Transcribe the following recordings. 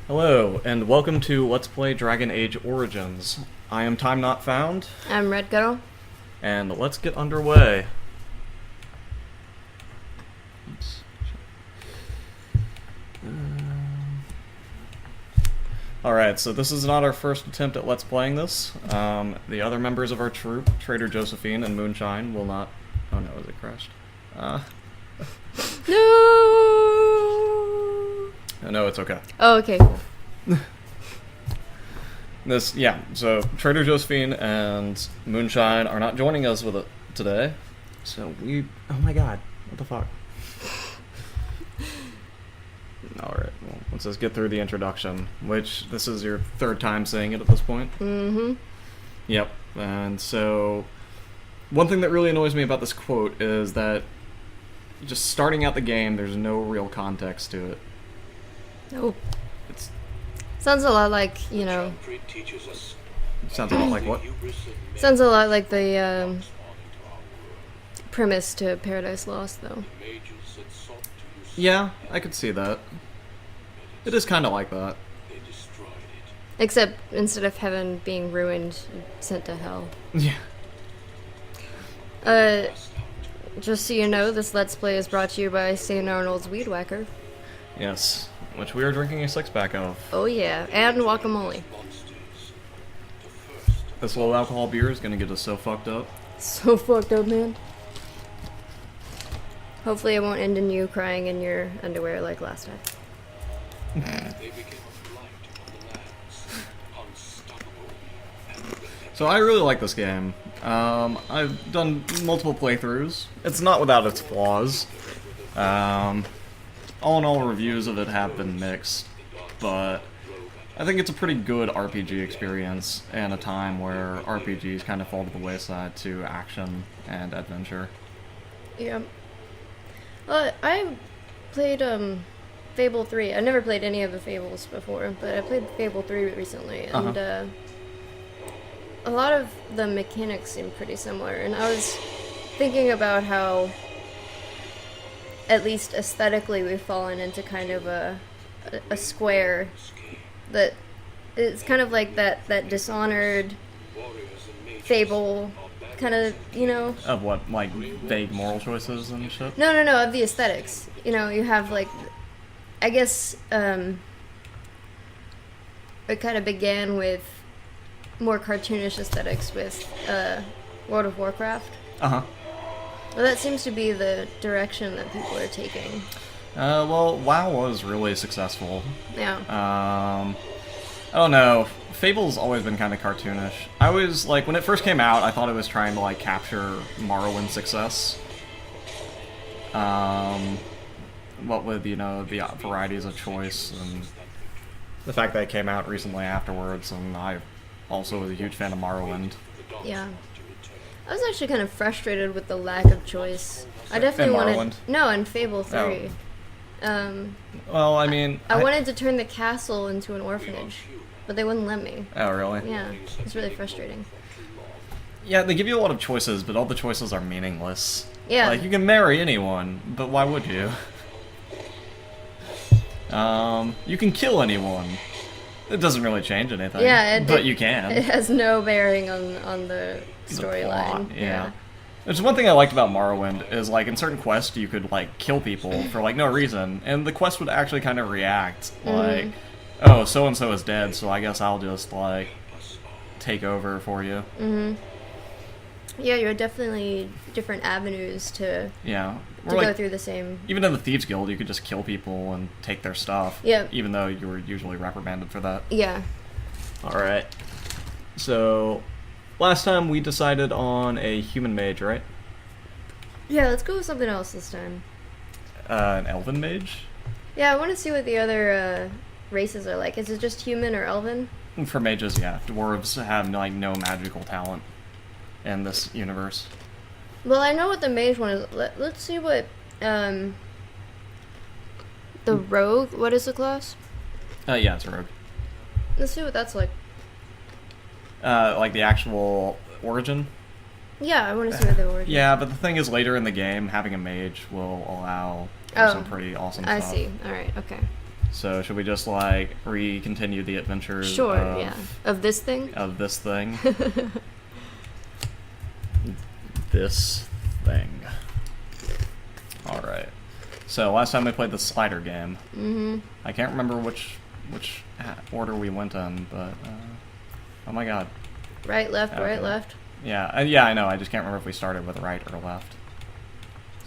Hello, and welcome to Let's Play Dragon Age Origins. I am Time Not Found, I'm Redkettle. and let's get underway. Oops. Alright, so this is not our first attempt at Let's Playing this. The other members of our troop, Trader Josephine and Moonshine, will not... Oh no, is it crashed? No! No, it's okay. Oh, okay, cool. So Trader Josephine and Moonshine are not joining us with it today. So oh my god, what the fuck? Alright, well, let's just get through the introduction, which this is your third time saying it at this point. Mm-hmm. Yep, and so one thing that really annoys me about this quote is that just starting out the game, there's no real context to it. Nope. It's Sounds a lot like, sounds a lot like what? Sounds a lot like the, premise to Paradise Lost, though. Yeah, I could see that. It is kind of like that. Except instead of heaven being ruined, sent to hell. Yeah. Just so you know, this Let's Play is brought to you by St. Arnold's Weed Whacker. Yes, which we are drinking a six-pack of. Oh yeah, and guacamole. This low alcohol beer is gonna get us so fucked up. So fucked up, man. Hopefully it won't end in you crying in your underwear like last time. So I really like this game. I've done multiple playthroughs. It's not without its flaws. All in all, reviews of it have been mixed, but I think it's a pretty good RPG experience in a time where RPGs kind of fall to the wayside to action and adventure. Yeah. I played Fable 3. I never played any of the Fables before, but I played Fable 3 recently, and a lot of the mechanics seem pretty similar, and I was thinking about how, at least aesthetically, we've fallen into kind of a square that it's kind of like that Dishonored Fable kind of, Of what, like vague moral choices and shit? No, of the aesthetics. You have like, I guess, it kind of began with more cartoonish aesthetics with World of Warcraft. Uh-huh. Well, that seems to be the direction that people are taking. Well, WoW was really successful. Yeah. I don't know. Fable's always been kind of cartoonish. I was, like, when it first came out, I thought it was trying to, like, capture Morrowind's success. What with, the varieties of choice, and the fact that it came out recently afterwards, and I also was a huge fan of Morrowind. Yeah. I was actually kind of frustrated with the lack of choice. I definitely wanted... No, in Fable 3. Oh. Well, I mean... I wanted to turn the castle into an orphanage, but they wouldn't let me. Oh, really? Yeah, it's really frustrating. Yeah, they give you a lot of choices, but all the choices are meaningless. Yeah. Like, you can marry anyone, but why would you? You can kill anyone. It doesn't really change anything. Yeah, but you can. It has no bearing on the storyline. Yeah. There's one thing I liked about Morrowind is, like, in certain quests you could, like, kill people for, like, no reason, and the quest would actually kind of react, like, oh, so-and-so is dead, so I guess I'll just, like, take over for you. Mm-hmm. Yeah, you had definitely different avenues to go through the same... Even in the Thieves Guild, you could just kill people and take their stuff. Yeah. Even though you were usually reprimanded for that. Yeah. Alright. So, last time we decided on a human mage, right? Yeah, let's go with something else this time. An elven mage? Yeah, I want to see what the other races are like. Is it just human or elven? For mages, yeah. Dwarves have, like, no magical talent in this universe. Well, I know what the mage one is. Let's see what, the rogue, what is the class? Yeah, it's a rogue. Let's see what that's like. Like the actual origin? Yeah, I want to see what the origin. Yeah, but the thing is, later in the game, having a mage will allow for some pretty awesome stuff. I see. Alright, okay. So should we just like re-continue the adventures? Sure, of, yeah. Of this thing? Of this thing. This thing. All right. So last time we played the slider game. I can't remember which order we went in, but oh my god. Right, left, Okay. right, left. Yeah, yeah, I know. I just can't remember if we started with right or left.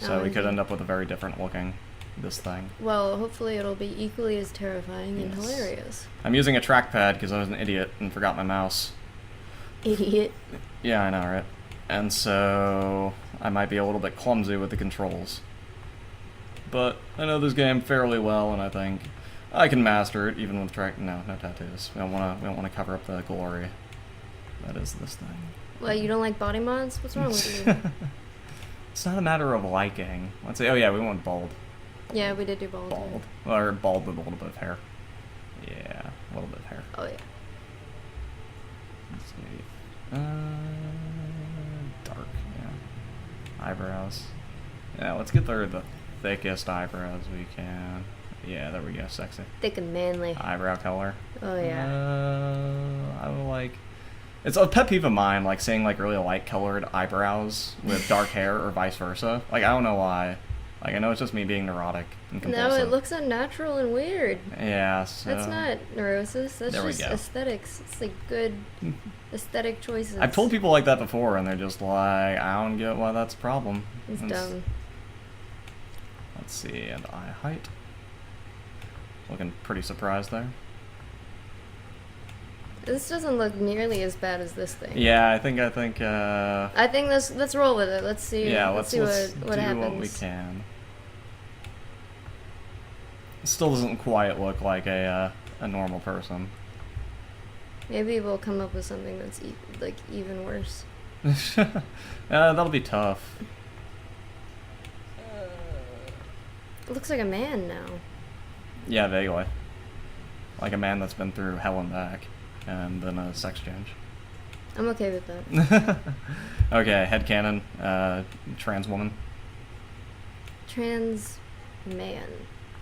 So Oh, we could indeed. end up with a very different looking this thing. Well, hopefully it'll be equally as terrifying and Yes. hilarious. I'm using a trackpad because I was an idiot and forgot my mouse. Idiot. Yeah, I know, right? And so I might be a little bit clumsy with the controls. But I know this game fairly well, and I think I can master it even with no tattoos. We don't want to cover up the glory. That is this thing. Well, you don't like body mods? What's wrong with you? It's not a matter of liking. Let's say, oh yeah, we went bald. Yeah, we did do bald. Bald. Or bald with a little bit of hair. Yeah, a little bit of hair. Oh, yeah. Let's see. Dark, yeah. Eyebrows. Yeah, let's get the thickest eyebrows we can. Yeah, there we go, sexy. Thick and manly. Eyebrow color. Oh, yeah. I would like... It's a pet peeve of mine, like, seeing, like, really light-colored eyebrows with dark hair or vice versa. Like, I don't know why. Like, I know it's just me being neurotic and compulsive. No, it looks unnatural and weird. Yeah, so... That's not neurosis. That's There we just go. aesthetics. It's like good aesthetic choices. I've told people like that before, and they're just like, I don't get why that's a problem. It's dumb. Let's see, and eye height. Looking pretty surprised there. This doesn't look nearly as bad as this thing. Yeah, I think. I think let's roll with it. Let's see. Yeah, let's see let's what do happens. what we can. It still doesn't quite look like a normal person. Maybe we'll come up with something that's even worse. That'll be tough. It looks like a man now. Yeah, vaguely. Like a man that's been through hell and back, and then a sex change. I'm okay with that. Okay, headcanon, trans woman. Trans man.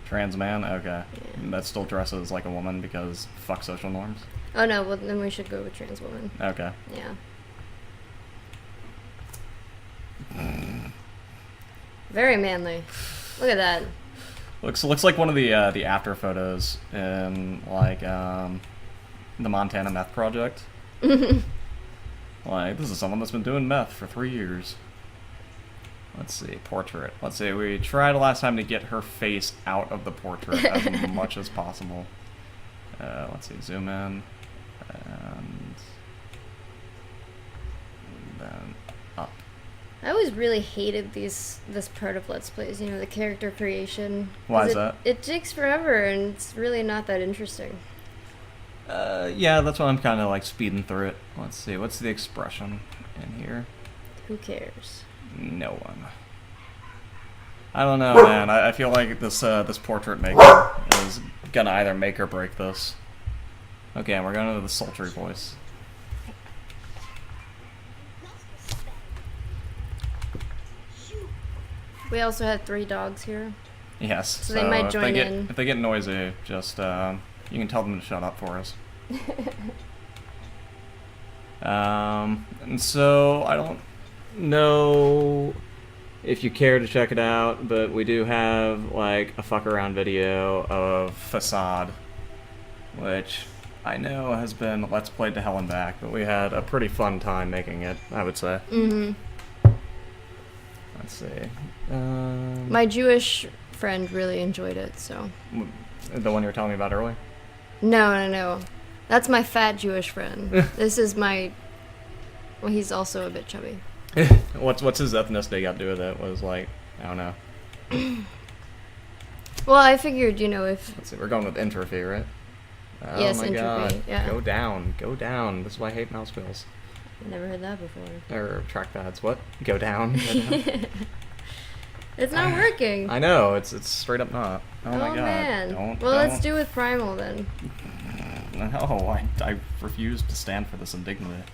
Trans man? Okay. Yeah. That still dresses like a woman because fuck social norms? Oh no, well then we should go with trans woman. Okay. Yeah. Very manly. Look at that. Looks like one of the after photos in like the Montana Meth Project. Like, this is someone that's been doing meth for 3 years. Let's see, portrait. Let's see, we tried last time to get her face out of the portrait as much as possible. Let's see, zoom in, and then up. I always really hated this part of Let's Plays, you know, the character creation. Why 'Cause is that? It takes forever, and it's really not that interesting. Yeah, that's why I'm kind of like speeding through it. Let's see, what's the expression in here? Who cares? No one. I don't know, man. I feel like this portrait maker is gonna either make or break this. Okay, we're going to the sultry voice. We also had 3 dogs here. Yes. So they might join in. If they get noisy, just you can tell them to shut up for us. And so I don't know if you care to check it out, but we do have like a fuck around video of Facade, which I know has been Let's Played to hell and back, but we had a pretty fun time making it, I would say. Mm-hmm. Let's see. My Jewish friend really enjoyed it, so. The one you were telling me about earlier? No. That's my fat Jewish friend. This is my... Well, he's also a bit chubby. What's his ethnicity got to do with it? Was like, I don't know. Well, I figured, you know, if... Let's see, we're going with entropy, right? Oh Yes, my entropy, god. yeah. Go down. This is why I hate mouse wheels. Never heard that before. Or trackpads. What? Go down. It's not working. I know, it's straight up not. Oh my god. Man. Let's do with Primal then. No, I refuse to stand for this indignity.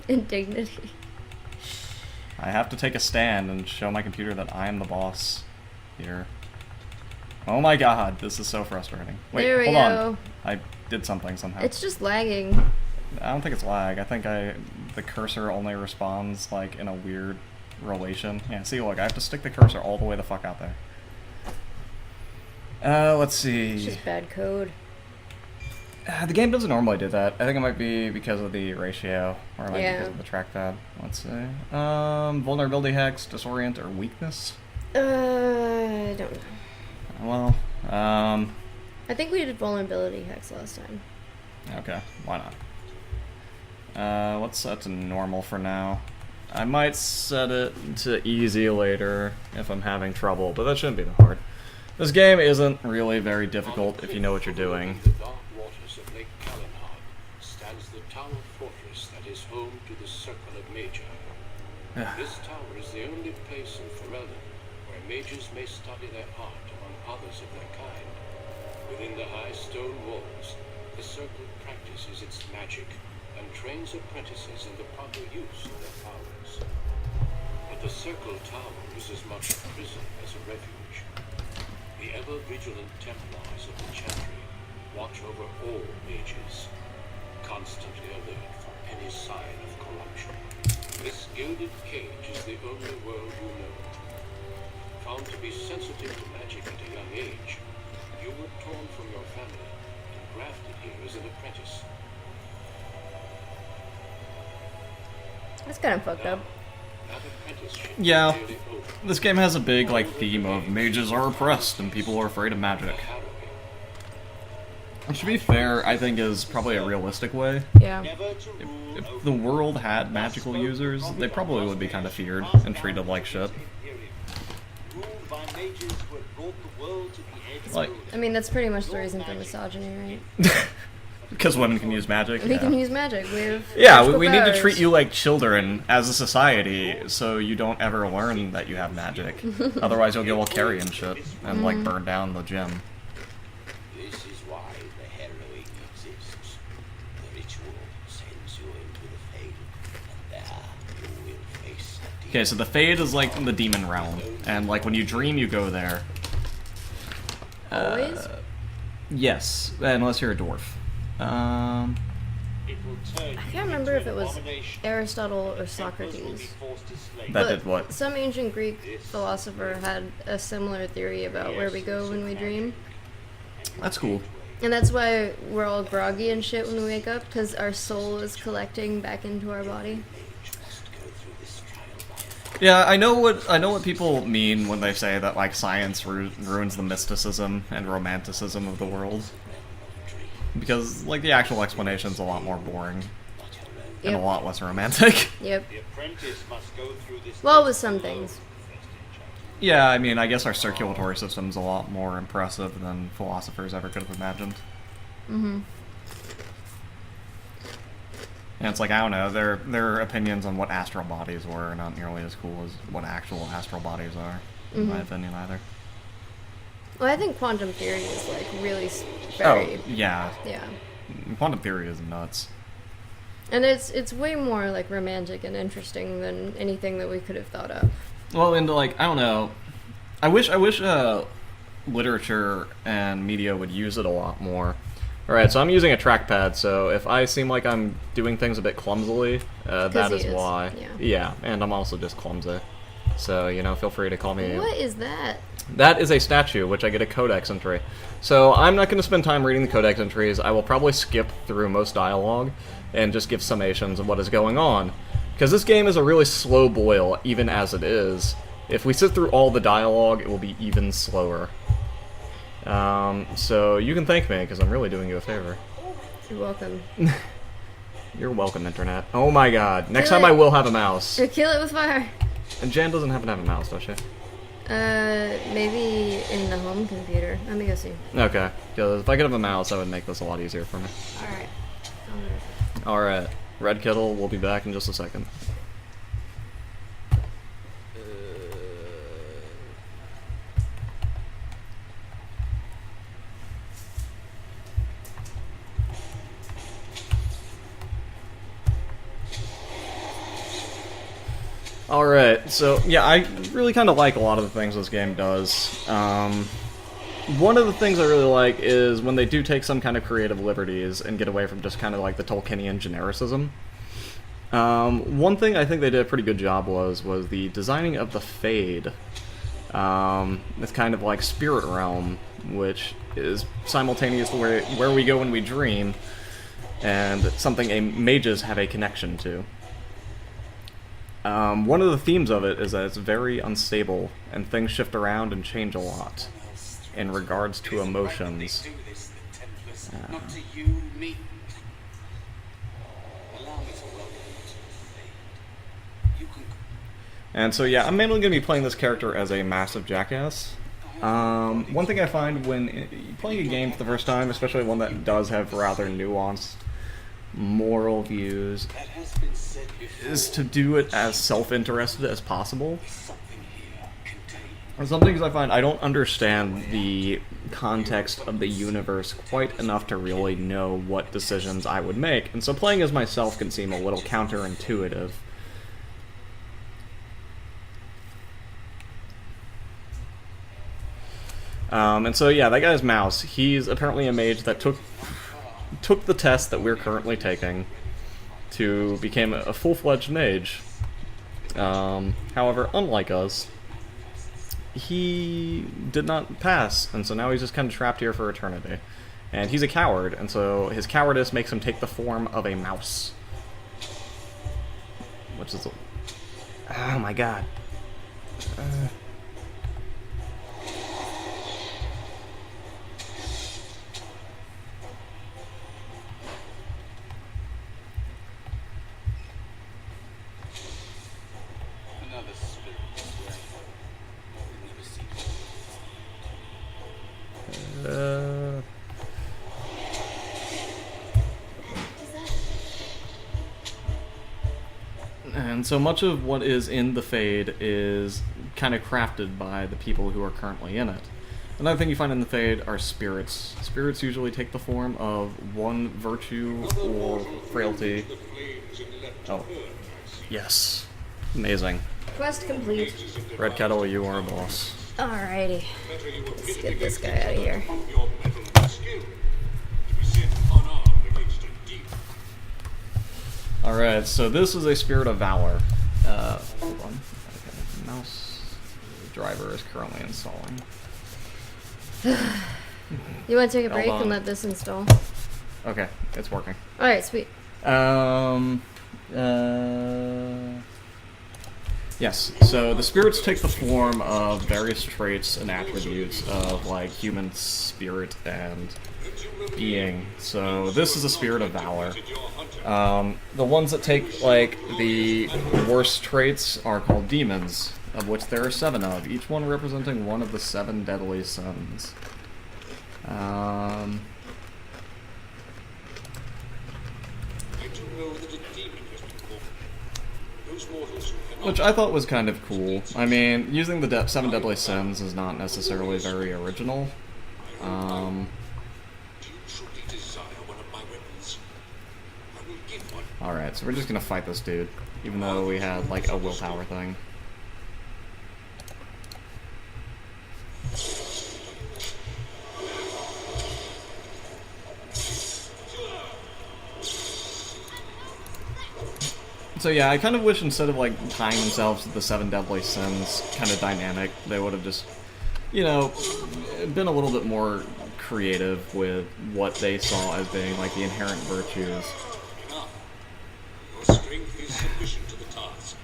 Indignity. I have to take a stand and show my computer that I am the boss here. Oh my god, this is so frustrating. Wait, There we hold go. on. I did something somehow. It's just lagging. I don't think it's lag. I think the cursor only responds like in a weird relation. Yeah, see, look, I have to stick the cursor all the way the fuck out there. Let's see. It's just bad code. The game doesn't normally do that. I think it might be because of the ratio, or it might be because of the trackpad. Let's see. Vulnerability hacks, disorient, or weakness? I don't know. Well, I think we did vulnerability hacks last time. okay, why not? Let's set to normal for now. I might set it to easy later if I'm having trouble, but that shouldn't be that hard. This game isn't really very difficult if you know what you're doing. The dark waters of Lake Kalinhard stands the tower fortress that is home to the Circle of Magi. This tower is the only place in Ferelden where mages may study their art among others of their kind. Within the high stone walls, the Circle practices its magic and trains apprentices in the proper use of their powers. But the Circle Tower is as much a prison as a refuge. The ever-vigilant Templars of the Chantry watch over all mages, constantly alert for any sign of corruption. This gilded cage is the only world you know. Found to be sensitive to magic at a young age, you were torn from your family and grafted here as an apprentice. That's kind of fucked up. That apprenticeship Yeah. is nearly over. This game has a big like theme of mages are oppressed and people are afraid of magic. Which, to be fair, I think is probably a realistic way. Yeah. If the world had magical users, they probably would be kind of feared and treated like shit. Like, I mean, that's pretty much the reason for misogyny, right? because women can use magic. We can use magic. We have Yeah, magical we need to powers. treat you like children as a society, so you don't ever learn that you have magic. Otherwise, you'll get all carry and shit, and like burn down the gym. This is why the heroine exists. The ritual sends you into the Fade, and there you will face a Okay, so the Fade is like the demon realm, and like when you dream, you go there. Always? Yes, unless you're a dwarf. I can't remember if it was Aristotle or Socrates. That did what? Some ancient Greek philosopher had a similar theory about where we go when we dream. That's cool. And that's why we're all groggy and shit when we wake up, because our soul is collecting back into our body. Yeah, I know what people mean when they say that like science ruins the mysticism and romanticism of the world. Because like the actual explanation's a lot more boring and a Yep. lot less romantic. Yep. Well, with some things. Yeah, I mean, I guess our circulatory system's a lot more impressive than philosophers ever could have imagined. Mm-hmm. And it's like, I don't know, their opinions on what astral bodies were are not nearly as cool as what actual astral bodies are, in my opinion, either. Well, I think quantum theory is like really very. Oh, yeah. Yeah. Quantum theory is nuts. And it's way more like romantic and interesting than anything that we could have thought of. Well, and like, I don't know, I wish literature and media would use it a lot more. Alright, so I'm using a trackpad, so if I seem like I'm doing things a bit clumsily, that is why. Yeah. And I'm also just clumsy. So, you know, feel free to call me. What is that? That is a statue, which I get a codex entry. So I'm not going to spend time reading the codex entries. I will probably skip through most dialogue and just give summations of what is going on. Because this game is a really slow boil, even as it is. If we sit through all the dialogue, it will be even slower. So you can thank me, because I'm really doing you a favor. You're welcome. You're welcome, Internet. Oh my god. Next Kill time it. I will have a mouse. Or kill it with fire. And Jan doesn't happen to have a mouse, does she? Maybe in the home computer. Let me go see. Okay. Because if I could have a mouse, that would make this a lot easier for me. Alright. Alright. Redkettle will be back in just a second. Alright, so yeah, I really kind of like a lot of the things this game does. one of the things I really like is when they do take some kind of creative liberties and get away from just kind of like the Tolkienian genericism. One thing I think they did a pretty good job was the designing of the Fade. It's kind of like Spirit Realm, which is simultaneously where we go when we dream, and something mages have a connection to. One of the themes of it is that it's very unstable, and things shift around and change a lot in regards to emotions. Not to you, me. Allow me to welcome you to the Fade. You can. And so yeah, I'm mainly going to be playing this character as a massive jackass. One thing I find when playing a game for the first time, especially one that does have rather nuanced moral views, is to do it as self-interested as possible. And some things I find I don't understand the context of the universe quite enough to really know what decisions I would make, and so playing as myself can seem a little counterintuitive. And so yeah, that guy's Mouse. He's apparently a mage that took the test that we're currently taking to become a full-fledged mage. However, unlike us, he did not pass, and so now he's just kind of trapped here for eternity. And he's a coward, and so his cowardice makes him take the form of a mouse. Which is... oh my god. Another spirit way. Never see. And so much of what is in the Fade is kind of crafted by the people who are currently in it. Another thing you find in the Fade are spirits. Spirits usually take the form of one virtue or frailty. Oh. Yes. Amazing. Quest complete. Redkettle, you are a boss. Alrighty. Let's get this guy out of here. Alright, so this is a Spirit of Valor. Hold on. Okay. Mouse driver is currently installing. You want to take a Hold break on. and let this install? Okay, it's working. Alright, sweet. Yes, so the spirits take the form of various traits and attributes of, like, human spirit and being. So this is a Spirit of Valor. The ones that take, like, the worst traits are called demons, of which there are 7 of, each one representing one of the 7 deadly sins. Which I thought was kind of cool. I mean, using the 7 deadly sins is not necessarily very original. Alright, so we're just gonna fight this dude, even though we had, like, a willpower thing. So yeah, I kind of wish instead of, like, tying themselves to the 7 deadly sins kind of dynamic, they would have just, you know, been a little bit more creative with what they saw as being, like, the inherent virtues. Your strength is sufficient to the task.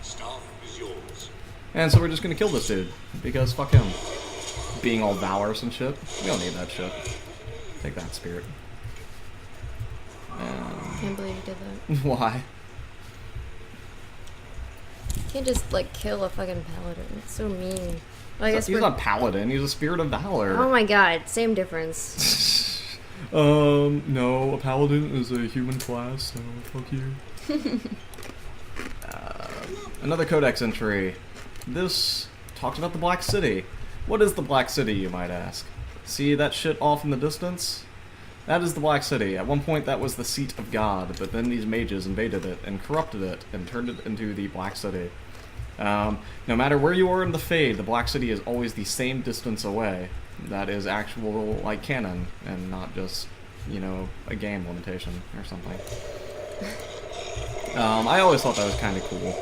The staff is yours. And so we're just gonna kill this dude, because fuck him. Being all valorous and shit. We don't need that shit. Take that, Spirit. Can't believe you did that. Why? You can't just, like, kill a fucking paladin. It's so mean. Well, I guess He's not a paladin, he's a Spirit of Valor. Oh my god, same difference. No, a paladin is a human class, so fuck you. Another codex entry. This talks about the Black City. What is the Black City, you might ask? See that shit off in the distance? That is the Black City. At one point that was the seat of God, but then these mages invaded it and corrupted it and turned it into the Black City. No matter where you are in the Fade, the Black City is always the same distance away. that is actual like canon and not just, you know, a game limitation or something. I always thought that was kind of cool.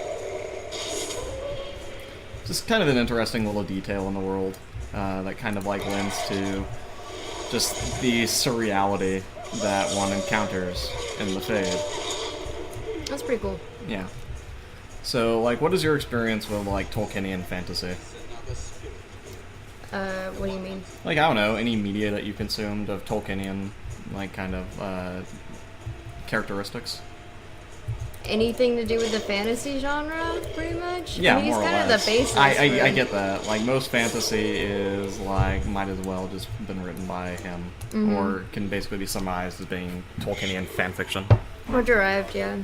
Just kind of an interesting little detail in the world that kind of like lends to just the surreality that one encounters in the Fade. That's pretty cool. Yeah. So, like, what is your experience with, like, Tolkienian fantasy? What do you mean? Like, I don't know, any media that you consumed of Tolkienian, like, kind of, characteristics? Anything to do with the fantasy genre, pretty much? Yeah, I mean, he's more or kind less. of the basis. I get that. Like, most fantasy is, like, might as well just been written by him. Or can basically be summarized as being Tolkienian fanfiction. Or derived, yeah.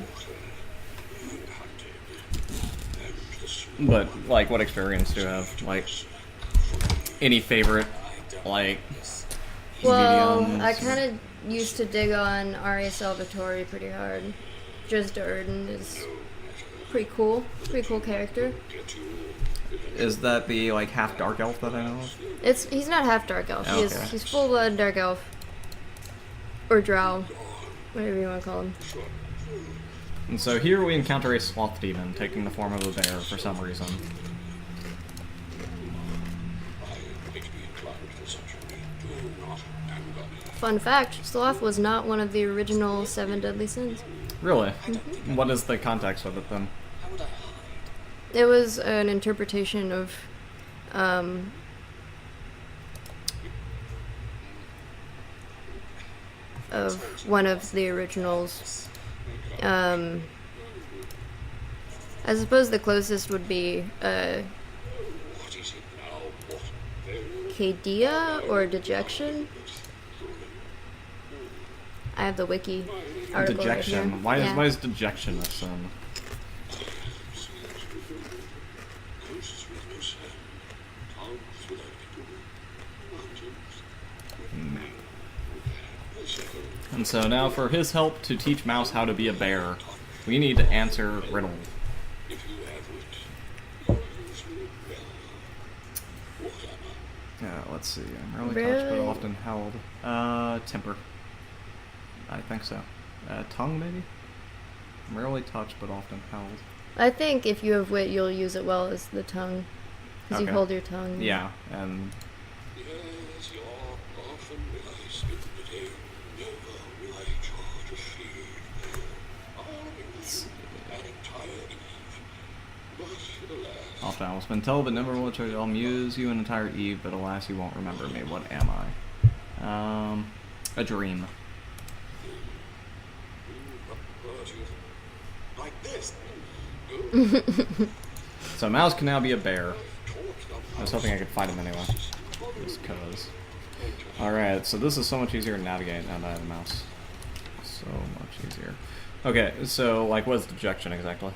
But, like, what experience do you have? Like, any favorite, like, Well, mediums? I kind of used to dig on Arya Salvatore pretty hard. Drizzt Do'Urden is pretty cool character. Is that the, like, half dark elf that I know of? He's not half dark elf. Okay. He's full blood dark elf. Or drow. Whatever you want to call him. And so here we encounter a sloth demon taking the form of a bear for some reason. Fun fact, sloth was not one of the original 7 deadly sins. Really? What is the context of it then? It was an interpretation of one of the originals. I suppose the closest would be Cadia or Dejection. I have the wiki article Dejection. right here. Why is dejection a sin? And so now for his help to teach Mouse how to be a bear, we need to answer riddle. Yeah, let's see. I'm rarely touched but often held. Temper. I think so. Tongue, maybe? I'm rarely touched but often held. I think if you have wit, you'll use it well as the tongue. Because you hold your tongue. Yeah, and... Often I will spend till, but never will I. I'll muse you an entire eve, but alas, you won't remember me. What am I? A dream. So Mouse can now be a bear. I was hoping I could fight him anyway. Just cause. Alright, so this is so much easier to navigate now that I have a mouse. So much easier. Okay, so, like, what is dejection exactly?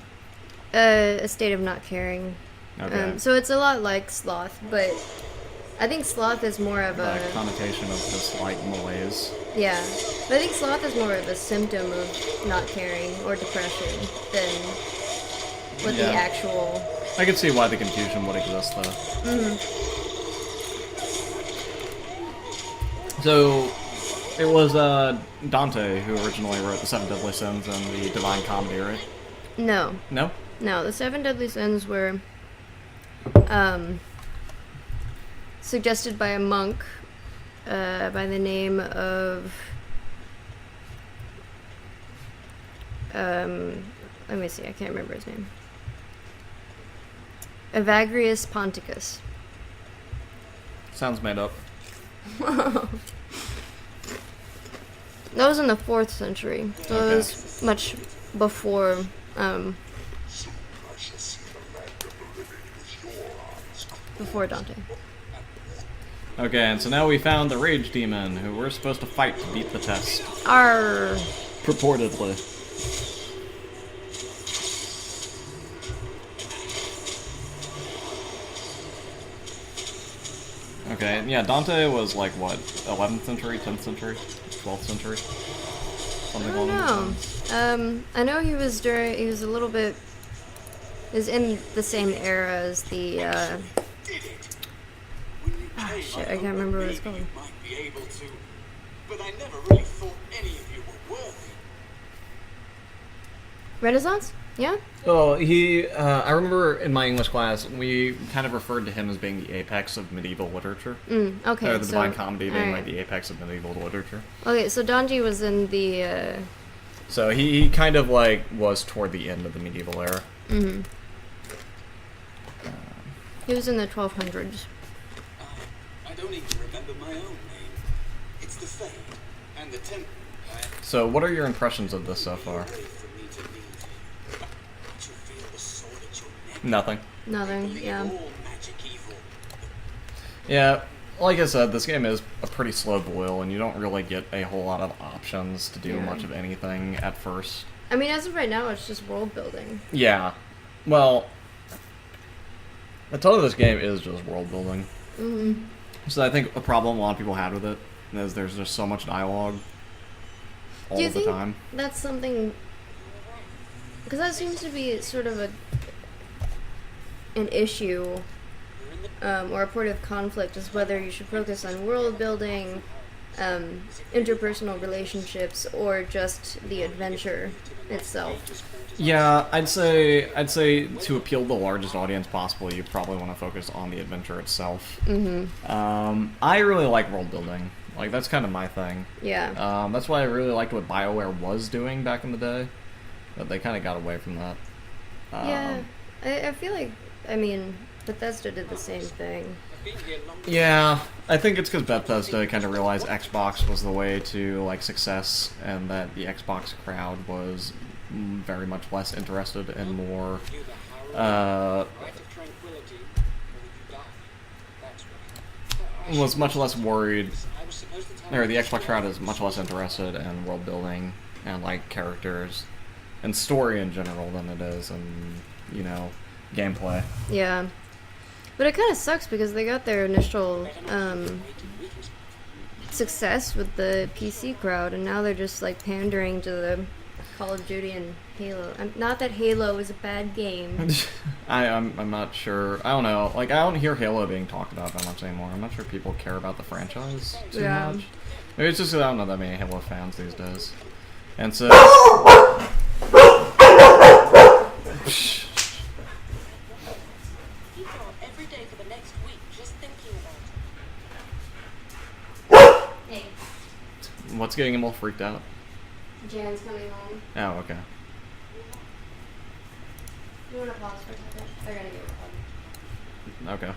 A state of not caring. Okay. So it's a lot like sloth, but I think sloth is more of The a... connotation of this, like, malaise. Yeah. But I think sloth is more of a symptom of not caring or depression than what the actual... I can see why the confusion would exist, though. So, it was Dante who originally wrote the 7 Deadly Sins and the Divine Comedy, right? No. No? No, the 7 deadly sins were suggested by a monk by the name of let me see, I can't remember his name. Evagrius Ponticus. Sounds made up. That was in the 4th century, so it was much before before Dante. Okay, and so now we found the Rage Demon, who we're supposed to fight to beat the test. Arr. Purportedly. Okay, and yeah, Dante was like, what, 11th century, 10th century, 12th century? Something I don't along those lines. I know he was a little bit, is in the same era as the, Shit, I can't remember what it's called. You might be able to, but I never really thought any of you were worthy. Renaissance? Yeah? Well, I remember in my English class, we kind of referred to him as being the apex of medieval literature. Okay, Or the so, Divine Comedy being alright. like the apex of medieval literature. Okay, so Donji was in the, So he kind of like was toward the end of the medieval era. he was in the 1200s. I don't even remember my own name. It's the Fade and the Temple. So what are your impressions of this so far? Nothing. Nothing, yeah. Yeah, like I said, this game is a pretty slow boil, and you don't really get a whole lot of options to do Yeah. much of anything at first. I mean, as of right now, it's just world building. Yeah. Well, a ton of this game is just world building. So I think a problem a lot of people had with it is there's just so much dialogue all Do you the think time. that's something... Because that seems to be sort of an issue, or a point of conflict, is whether you should focus on world building, interpersonal relationships, or just the adventure itself. Yeah, I'd say to appeal to the largest audience possible, you probably want to focus on the adventure itself. I really like world building. Like, that's kind of my thing. Yeah. That's why I really liked what BioWare was doing back in the day, but they kind of got away from that. Yeah. I feel like, I mean, Bethesda did the same thing. Yeah, I think it's because Bethesda kind of realized Xbox was the way to like success, and that the Xbox crowd was very much less interested and more was much less worried, or the Xbox crowd is much less interested in world building and like characters and story in general than it is in, you know, gameplay. Yeah. But it kind of sucks because they got their initial success with the PC crowd, and now they're just like pandering to the Call of Duty and Halo. Not that Halo is a bad game. I'm not sure. I don't know. Like, I don't hear Halo being talked about that much anymore. I'm not sure people care about the franchise too Yeah. much. Maybe it's just 'cause I don't know that many Halo fans these days. And so... Every day for the next week, just thinking about it. Hey, What's getting him all freaked out? Jan's coming home. Oh, okay. You want to pause for a second? They're gonna get a hug. Okay.